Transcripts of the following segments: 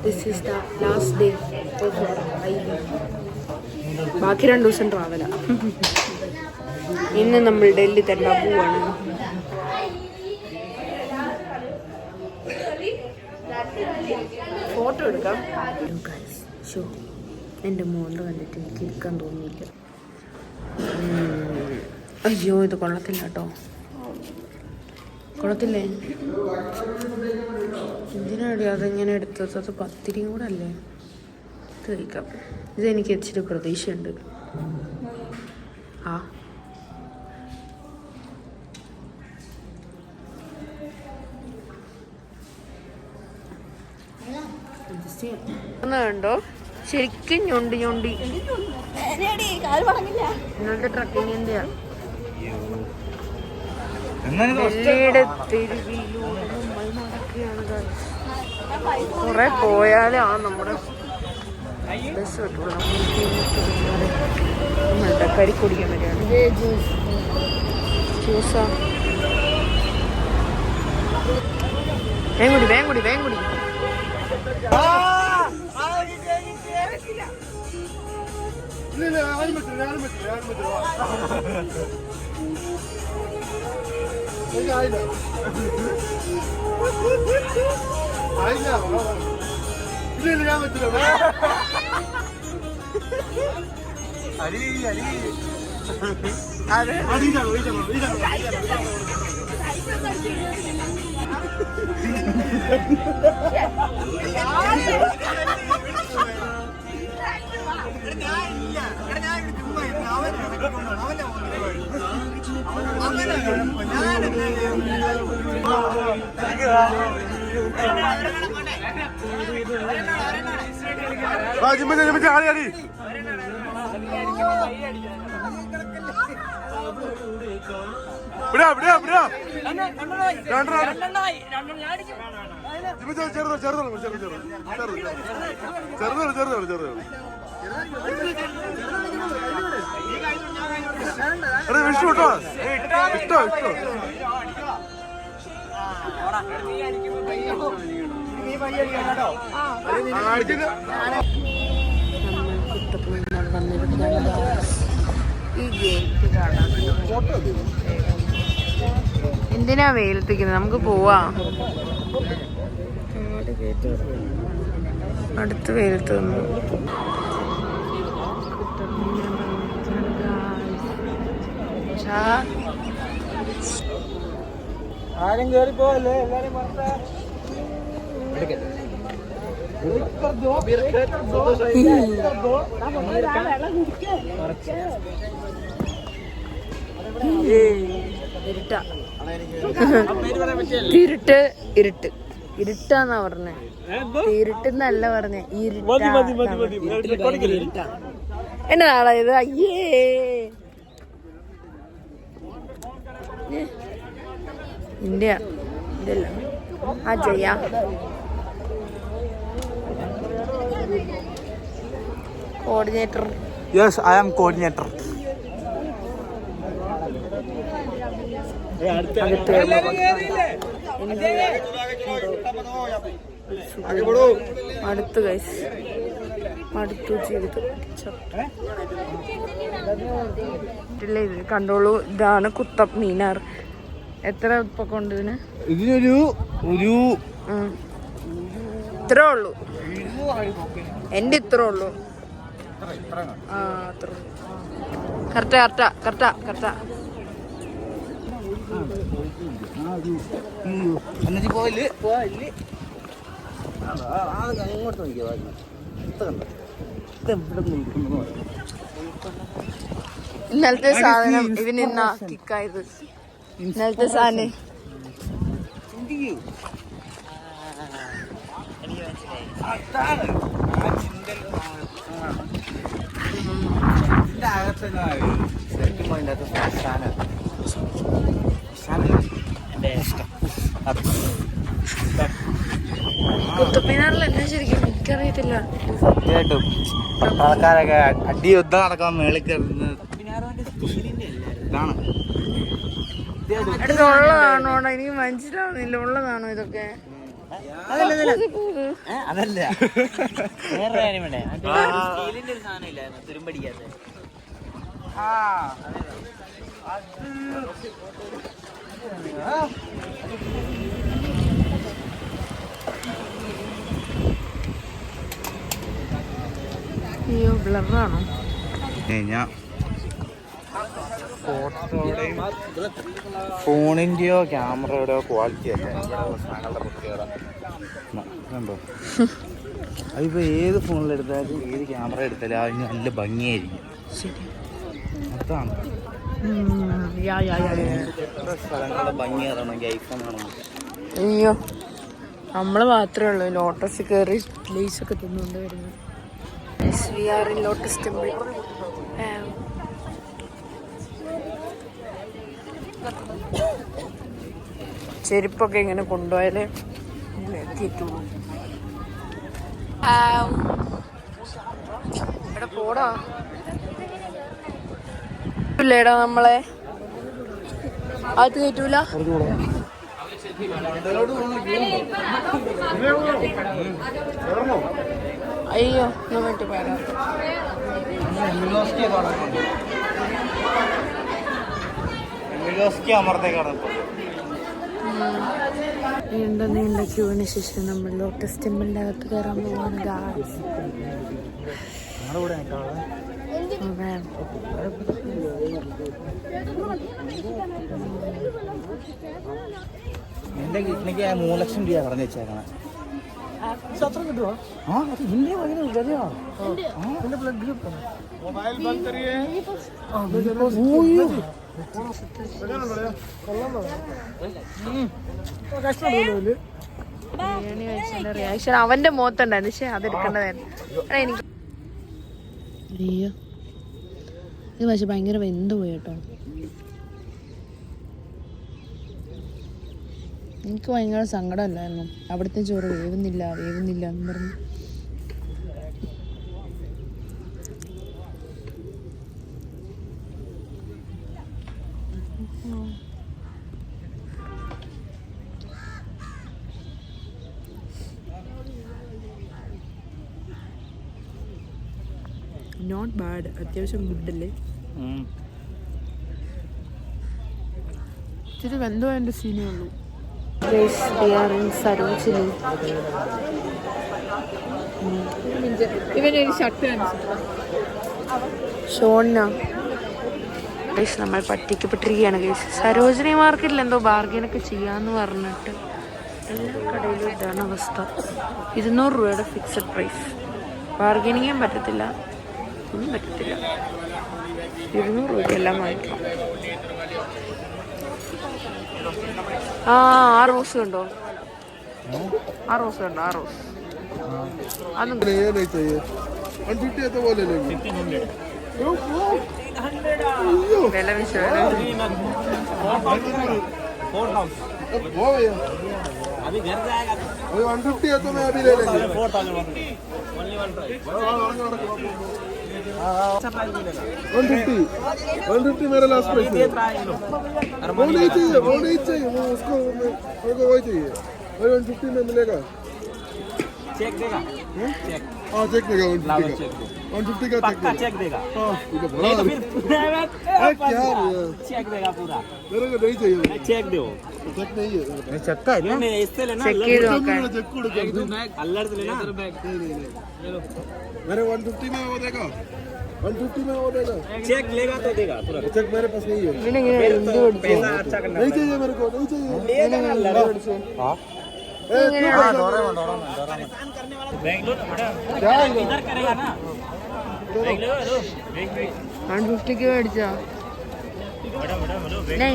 This is the last day of IV. ബാക്കി 2 ദിവസം ട്രാവലാണ്. ഇന്ന് നമ്മൾ ഡൽഹി തന്നെ പോവാണ്. ഫോട്ടോ എടുക്കാം. ഷോ എൻ്റെ മോളിൽ കണ്ടിട്ട് എനിക്ക് ഇരിക്കാൻ തോന്നിയില്ല. അയ്യോ ഇത് കൊള്ളത്തില്ല കേട്ടോ. കൊള്ളത്തില്ലേ? എന്തിനാടി അതെങ്ങനെ എടുത്തത്? അത് പത്തിരിയും കൂടെ അല്ലേ? ഇത് കഴിക്കാം. ഇതെനിക്ക് ഇച്ചിരി പ്രതീക്ഷയുണ്ട്. ആ കണ്ടോ? ശരിക്കും ഞൊണ്ടി ഞൊണ്ടി. ഇന്നത്തെ ട്രക്കിങ്ങിൻ്റെയാ. ഡൽഹിയുടെ തെരുവിലൂടെ നമ്മൾ നടക്കുകയാണ്. കുറെ പോയാലാണ് നമ്മുടെ ബസ് കിട്ടുള്ളൂ. നമ്മളുടെ കരി കുടിക്കാൻ വരികയാണ്. ജ്യൂസാ. വേങ്കുടി വേങ്കുടി വേങ്കുടി. എന്തിനാ വെയിലത്തേക്കുന്നത്? നമുക്ക് പോവാം. അടുത്ത് വെയിലത്ത് നിന്ന് ആരും കേറി പോവല്ലേ, എല്ലാരും ഇരുട്ട് ഇരുട്ട് ഇരുട്ടാന്നാ പറഞ്ഞേ. ഇരുട്ടെന്നല്ല പറഞ്ഞേ, ഇരുട്ടാ. എന്നെ നാളെ ഇത് അയ്യേ ഇന്ത്യ ഇതല്ല Ajaya. Coordinator. Yes, I am coordinator. അടുത്ത് ഗൈസ്, അടുത്തു ജീവിതം. ഇത് കണ്ടോളൂ, ഇതാണ് കുത്തബ് മീനാർ. എത്ര പൊക്കം ഉണ്ട് ഇതിന്? ഇതിനൊരു ഇത്രേ ഉള്ളൂ. എന്റെ ഇത്രേ ഉള്ളൂ. ആ അത്ര കറക്റ്റാ കറക്റ്റാ കറക്റ്റാ കറക്റ്റാ. ഇന്നലത്തെ സാധനം ഇവന് ഇന്നാ കിക്കായത്. ഇന്നലത്തെ സാധനം കുത്തബ്മീനാറിൽ എന്നാ ശരിക്കും എനിക്കറിയത്തില്ല. സത്യമായിട്ടും പട്ടാളക്കാരൊക്കെ അടി യുദ്ധം നടക്കാൻ മേളിൽ കയറുന്നത് ഇതാണ്. ഉള്ളതാണോ? എനിക്ക് മനസ്സിലാവുന്നില്ല. ഉള്ളതാണോ ഇതൊക്കെ? അതല്ല വേറെ കാര്യം വേണ്ടേ സ്റ്റീലിന്റെ ഒരു സാധനം ഇല്ലായിരുന്നു തുരുമ്പടിക്കാത്ത അയ്യോ ബ്ലറാണോ ഞാൻ ഫോണിന്റെയോ ക്യാമറയുടെയോ ക്വാളിറ്റി അല്ല സാധനങ്ങളുടെ പ്രത്യേകത കണ്ടോ അതിപ്പോൾ ഏത് ഫോണിലെടുത്താലും ഏത് ക്യാമറ എടുത്താലും അതിന് നല്ല ഭംഗിയായിരിക്കും ശരി അതാണ് എത്ര സ്ഥലങ്ങളുടെ ഭംഗി അറിയണമെങ്കിൽ ഐഫോൺ ആണെങ്കിൽ അയ്യോ നമ്മള് മാത്രമേ ഉള്ളൂ ലോട്ടസ് കയറി ലേസ് ഒക്കെ തിന്നുകൊണ്ട് വരുന്നത് ലോട്ടസ് ടെമ്പിൾ ചെരുപ്പൊക്കെ ഇങ്ങനെ കൊണ്ടുപോയാലേ എത്തിയിട്ടുള്ളൂ എടാ പോടാ ഇല്ലേടാ നമ്മളെ അത് കയറ്റൂല അയ്യോ മറ്റു പറയാം നീണ്ട നീണ്ട ക്യൂവിന് ശേഷം നമ്മൾ ലോട്ടസ് ടെമ്പിളിൻ്റെ അകത്ത് കയറാൻ പോവാണ് ഗായ്സ്. എന്റെ കിഡ്നിക്ക് 3 ലക്ഷം രൂപ പറഞ്ഞു വെച്ചേക്കണം. കിട്ടുമോ? ആ അത് ഇന്ത്യ ഭയങ്കര വിലയാ. ബ്ലഡ് ഗ്രൂപ്പ് ബിരിയാണി കഴിച്ചതിന്റെ റിയാക്ഷൻ അവന്റെ മുഖത്തുണ്ടായിരുന്നു. പക്ഷെ അതെടുക്കേണ്ടതായിരുന്നു എനിക്ക്. അയ്യോ ഇത് പക്ഷെ ഭയങ്കര വെന്ത് പോയി കേട്ടോ. എനിക്ക് ഭയങ്കര സങ്കടമല്ലായിരുന്നു അവിടുത്തെ ചോറ് വേവുന്നില്ല എന്ന് പറഞ്ഞു. നോട്ട് ബാഡ്, അത്യാവശ്യം ഗുഡല്ലേ. ഇച്ചിരി വെന്തോ എൻ്റെ സീനേ ഉള്ളൂ. സരോജിനി ഇവനൊരു ഷർട്ട് ഷോണിന നമ്മൾ പറ്റിക്കപ്പെട്ടിരിക്കുകയാണ് കേസ്. സരോജിനി മാർക്കറ്റിൽ എന്തോ ബാർഗൈനൊക്കെ ചെയ്യാന്ന് പറഞ്ഞിട്ട് എല്ലാ കടയിലും ഇതാണ് അവസ്ഥ. 200 രൂപയുടെ ഫിക്സഡ് പ്രൈസ്. ബാർഗൈനിങ്ങും പറ്റത്തില്ല, ഒന്നും പറ്റത്തില്ല. 200 രൂപ എല്ലാം വാങ്ങിക്കണം. ആ റോസ് കണ്ടോ? ആ റോസ് അതും വില വിഷയം. मेरा लास्ट प्राइस है। वो नहीं चाहिए वो उसको वही चाहिए। 150 में मिलेगा। चेक देगा? चेक हाँ चेक देगा 150 का चेक देगा। हाँ क्या चेक देगा पूरा। मेरे को नहीं चाहिए चेक दो। चेक नहीं है ചെക്കാ इससे लेना चेक अल्लड़ से लेना। मेरे 150 में वो देगा। 150 में वो देगा। चेक लेगा तो देगा पूरा। चेक मेरे पास नहीं है। पैसा अच्छा करना नहीं चाहिए मेरे को, नहीं चाहिए। क्या इधर करेगा ना 150 के മേടിച്ചാ? नहीं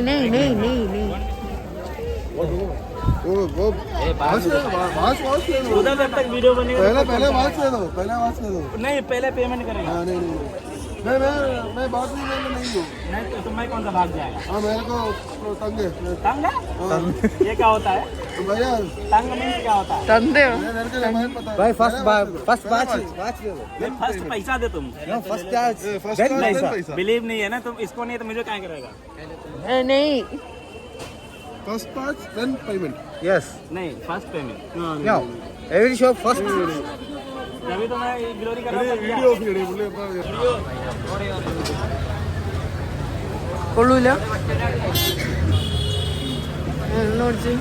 वो वाच ले लो। उधर जब तक वीडियो बनेगा पहले वाच ले दो, नहीं पहले पेमेंट करेगा। हाँ नहीं मैं बाद में नहीं हूँ। नहीं तो मैं कौन सा भाग जाएगा? हाँ मेरे को तंग है। तंग है? ये क्या होता है? भैया तंग मीन्स क्या होता है? തന്തയോ? मेरे को नहीं पता। भाई फर्स्ट वाच ले लो। फर्स्ट पैसा दे तुम। फर्स्ट चार्ज फर्स्ट पैसा। बिलीव नहीं है ना तुम इसको, नहीं तो मुझे क्या करेगा? नहीं First batch, then payment. Yes. नहीं first payment No. Every shop first. तभी तो मैं ग्लोरी कर रहा Video of your table. കൊള്ളൂല നോടിച്ച്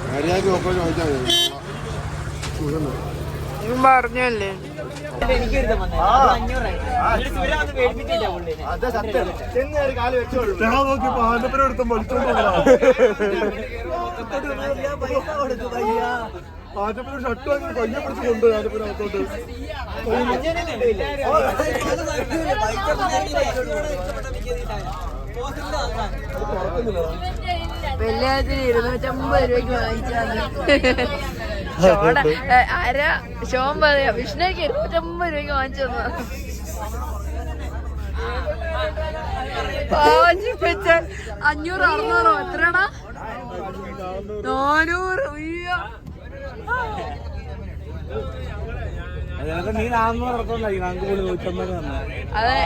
മര്യാദ നോക്കാൻ ചോദിച്ചാൽ പറഞ്ഞല്ലേ എനിക്ക് ഒരു വന്നേ 500 സൂര്യ വന്ന് പേടിപ്പിച്ചില്ല പുള്ളിനെ നോക്കിയപ്പോ ആനപ്പുരം എടുത്ത മത്സരം പൈസ കൊടുത്തു പയ്യ ആനപ്പുരം ഷർട്ട് വാങ്ങി പയ്യെ പിടിച്ച് കൊണ്ടുപോയി ആനപ്പുരം അകത്തോട്ട് വെള്ളിയാഴ്ച 250 രൂപയ്ക്ക് വാങ്ങിച്ചാണ് ഷോം പറയാ വിഷ്ണുക്ക് 250 രൂപയ്ക്ക് വാങ്ങിച്ചു തന്ന 500 600 എത്രടാ 400 നീ 400 ഇറക്കണ്ടായി നമുക്ക് 150 തന്നെ. അതെ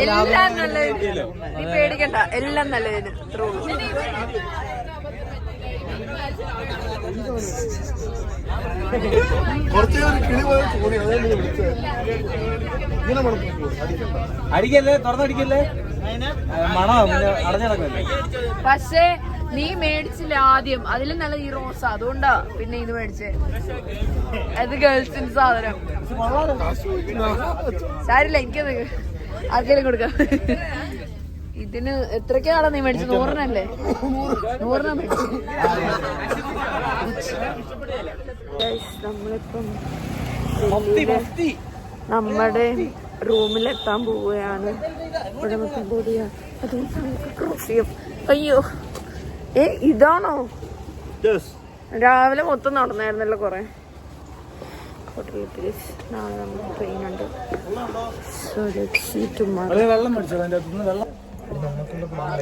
എല്ലാം നല്ലതിന് നീ പേടിക്കണ്ട എല്ലാം നല്ലതിന് ഇത്രേ ഉള്ളൂ കുറച്ച് കിളി പോലെ തോന്നി അതാണ് വിളിച്ചത് ഇങ്ങനെ മണപ്പിക്കോ അടിക്കല്ലേ തുറന്നടിക്കല്ലേ മണോ പിന്നെ അടഞ്ഞടക്കല്ലേ. പക്ഷേ നീ മേടിച്ചില്ല ആദ്യം അതിലും നല്ല ഈ റോസ അതുകൊണ്ടാ പിന്നെ ഇത് മേടിച്ചേ അത് ഗേൾസിന്റെ സാധനം സാരില്ല എനിക്കത് ആർക്കെങ്കിലും കൊടുക്കാം ഇതിന് എത്രക്കാണോ നീ മേടിച്ചത് 100-നല്ലേ 100 മേടിച്ചു നമ്മളിപ്പം നമ്മുടെ റൂമിലെത്താൻ പോവുകയാണ് ഇവിടെ മൊത്തം കൂടിയ അതുകൊണ്ട് നമുക്ക് ക്രോസ് ചെയ്യും അയ്യോ ഇതാണോ രാവിലെ മൊത്തം നടന്നായിരുന്നല്ലോ കൊറേ നാളെ നമ്മൾ ട്രെയിൻ ഉണ്ട്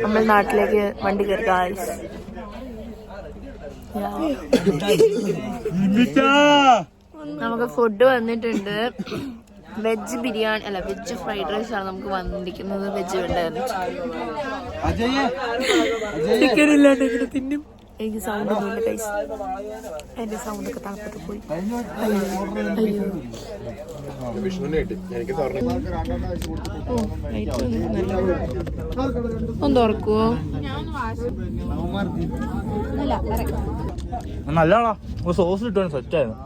നമ്മൾ നാട്ടിലേക്ക് വണ്ടി കയറി നമുക്ക് ഫുഡ് വന്നിട്ടുണ്ട് വെജ് ബിരിയാണി അല്ല വെജ് ഫ്രൈഡ് റൈസ് ആണ് നമുക്ക് വന്നിരിക്കുന്നത് വെജ് ഉണ്ടായിരുന്നു ചിക്കൻ ഇല്ലാണ്ട് എങ്ങനെ തിന്നും എനിക്ക് സൗണ്ട് ഒന്നുമില്ല കൈസ് എന്റെ സൗണ്ട് ഒക്കെ താഴത്തോട്ട് പോയി ഒന്ന് തുറക്കുവോ നല്ലതാണോ സോസ് ഇട്ടാണ് സെറ്റ് ആയിരുന്നു.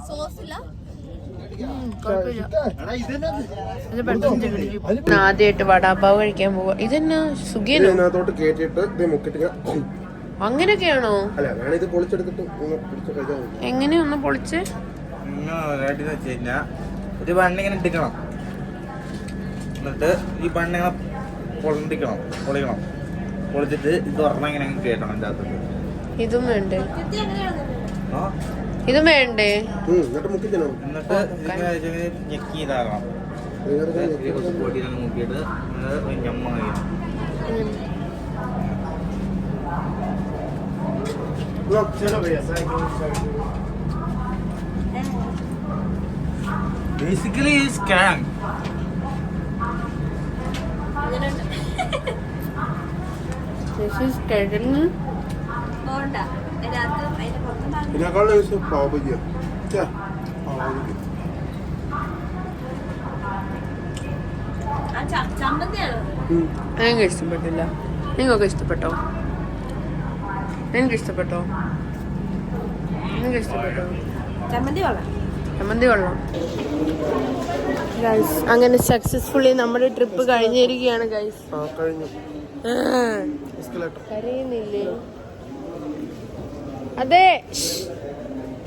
ആദ്യമായിട്ട് വടാപ്പാവ് കഴിക്കാൻ പോവാ ഇതെന്നാ സുഖിയനോ ഇതിനകത്തോട്ട് കേട്ടിട്ട് ഇത് മുക്കിട്ട് അങ്ങനെയൊക്കെയാണോ അല്ല വേണം ഇത് പൊളിച്ചെടുത്തിട്ട് പിടിച്ച് കഴിച്ചാൽ എങ്ങനെയാ ഒന്ന് പൊളിച്ച് ഒരു ബണ്ണിങ്ങനെ ഇട്ടിക്കണം എന്നിട്ട് ഈ ബണ്ണിങ്ങനെ പൊളിക്കണം പൊളിച്ചിട്ട് ഇത് ഒരെണ്ണം ഇങ്ങനെ കേട്ടണം എൻ്റെ അകത്ത്. ഇതും വേണ്ടേ ഇതും വേണ്ടേ എന്നിട്ട് മുക്കി തിന്നണം എന്നിട്ട് ഇതിങ്ങനെ ഞെക്കി ഇതാക്കണം പൊടിയിലാണ് നോക്കിയിട്ട് ഞമ്മ ബേസിക്കലി സ്കാം ഇതിനേക്കാളും ദിവസം പാവയ്ക്ക എനിക്ക് ഇഷ്ടപ്പെട്ടില്ല നിങ്ങൾക്ക് ഇഷ്ടപ്പെട്ടോ എനിക്ക് ഇഷ്ടപ്പെട്ടോ ചമ്മന്തി കൊള്ളാം ഗൈസ് അങ്ങനെ സക്സസ്ഫുള്ളി നമ്മുടെ ട്രിപ്പ് കഴിഞ്ഞിരിക്കുകയാണ് ഗൈസ് കഴിഞ്ഞു കരയുന്നില്ലേ അതെ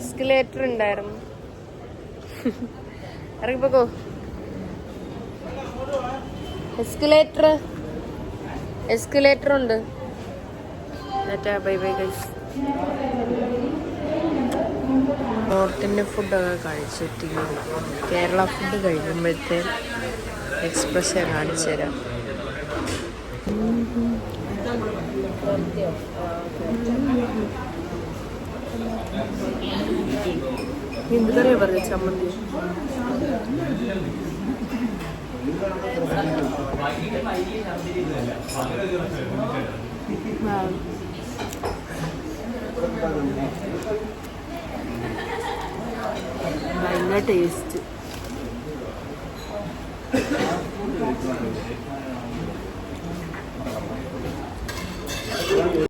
എസ്കലേറ്റർ ഉണ്ടായിരുന്നു ഇറങ്ങിപ്പോക്കോ എസ്കലേറ്റർ ഉണ്ട് ബൈ ബൈ ഗൈസ് നോർത്തിൻ്റെ ഫുഡൊക്കെ കഴിച്ചിട്ട് കേരള ഫുഡ് കഴിക്കുമ്പോഴത്തെ എക്സ്പ്രഷൻ കാണിച്ചു തരാം എന്ത് കറിയാ പറഞ്ഞ ചമ്മന്തി ഭയങ്കര ടേസ്റ്റ്.